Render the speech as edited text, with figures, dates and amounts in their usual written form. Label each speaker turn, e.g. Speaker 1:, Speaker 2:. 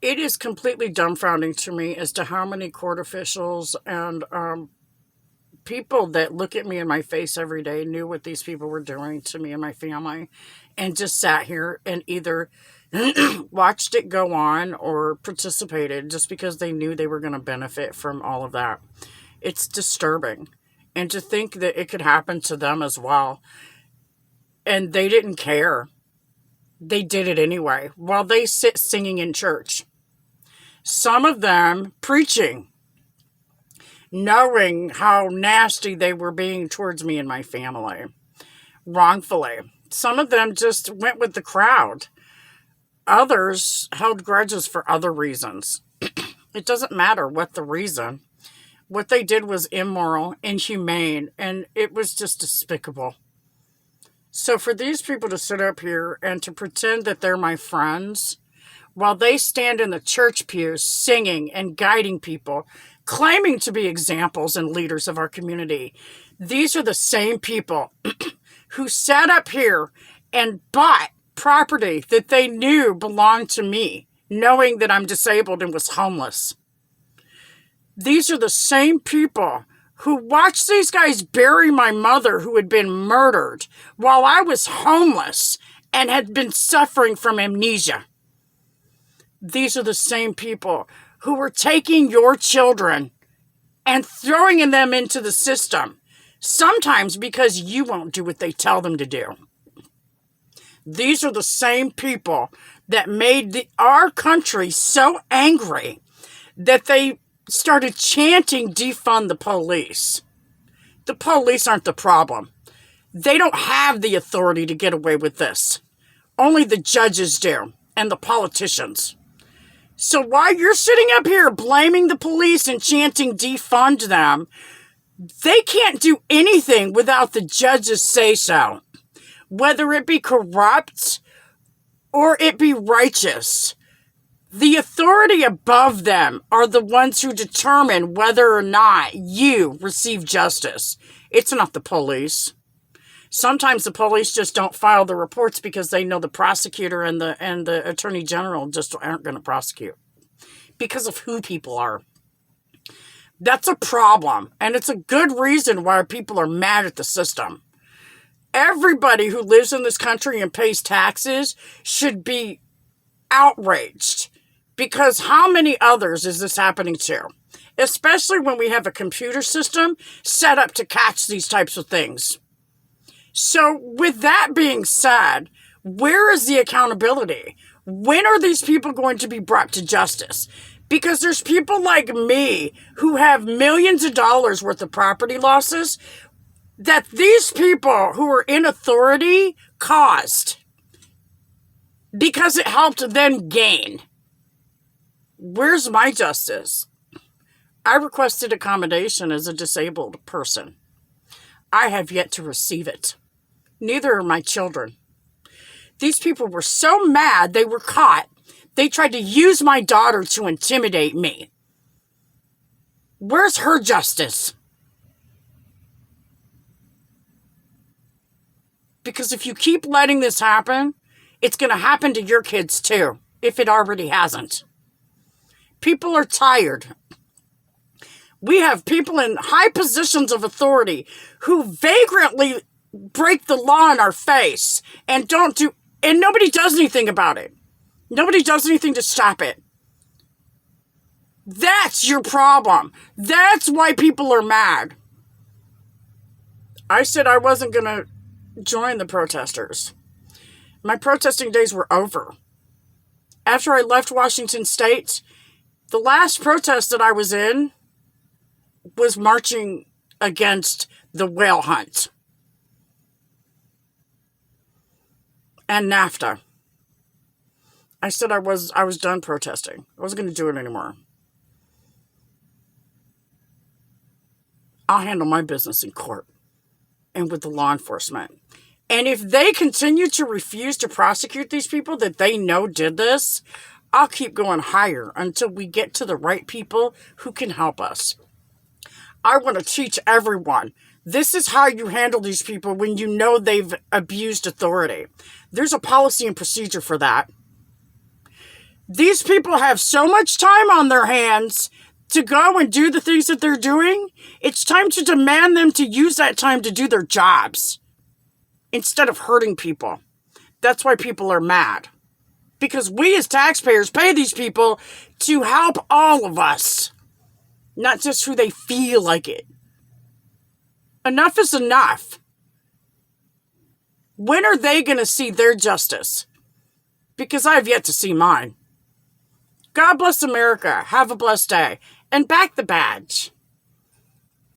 Speaker 1: It is completely dumbfounding to me as to how many court officials and people that look at me in my face every day knew what these people were doing to me and my family and just sat here and either watched it go on or participated just because they knew they were going to benefit from all of that. It's disturbing. And to think that it could happen to them as well. And they didn't care. They did it anyway while they sit singing in church. Some of them preaching, knowing how nasty they were being towards me and my family, wrongfully. Some of them just went with the crowd. Others held grudges for other reasons. It doesn't matter what the reason. What they did was immoral, inhumane, and it was just despicable. So for these people to sit up here and to pretend that they're my friends, while they stand in the church pews singing and guiding people, claiming to be examples and leaders of our community, these are the same people who sat up here and bought property that they knew belonged to me, knowing that I'm disabled and was homeless. These are the same people who watched these guys bury my mother who had been murdered while I was homeless and had been suffering from amnesia. These are the same people who were taking your children and throwing them into the system, sometimes because you won't do what they tell them to do. These are the same people that made our country so angry that they started chanting, defund the police. The police aren't the problem. They don't have the authority to get away with this. Only the judges do, and the politicians. So while you're sitting up here blaming the police and chanting defund them, they can't do anything without the judges say so. Whether it be corrupt or it be righteous. The authority above them are the ones who determine whether or not you receive justice. It's not the police. Sometimes the police just don't file the reports because they know the prosecutor and the attorney general just aren't going to prosecute because of who people are. That's a problem, and it's a good reason why people are mad at the system. Everybody who lives in this country and pays taxes should be outraged. Because how many others is this happening to? Especially when we have a computer system set up to catch these types of things. So with that being said, where is the accountability? When are these people going to be brought to justice? Because there's people like me who have millions of dollars worth of property losses that these people who are in authority caused. Because it helped them gain. Where's my justice? I requested accommodation as a disabled person. I have yet to receive it. Neither are my children. These people were so mad they were caught. They tried to use my daughter to intimidate me. Where's her justice? Because if you keep letting this happen, it's going to happen to your kids too, if it already hasn't. People are tired. We have people in high positions of authority who vagrantly break the law in our face and nobody does anything about it. Nobody does anything to stop it. That's your problem. That's why people are mad. I said I wasn't going to join the protesters. My protesting days were over. After I left Washington State, the last protest that I was in was marching against the whale hunt and NAFTA. I said I was done protesting. I wasn't going to do it anymore. I'll handle my business in court and with the law enforcement. And if they continue to refuse to prosecute these people that they know did this, I'll keep going higher until we get to the right people who can help us. I want to teach everyone. This is how you handle these people when you know they've abused authority. There's a policy and procedure for that. These people have so much time on their hands to go and do the things that they're doing. It's time to demand them to use that time to do their jobs instead of hurting people. That's why people are mad. Because we as taxpayers pay these people to help all of us, not just who they feel like it. Enough is enough. When are they going to see their justice? Because I've yet to see mine. God bless America. Have a blessed day. And back the badge.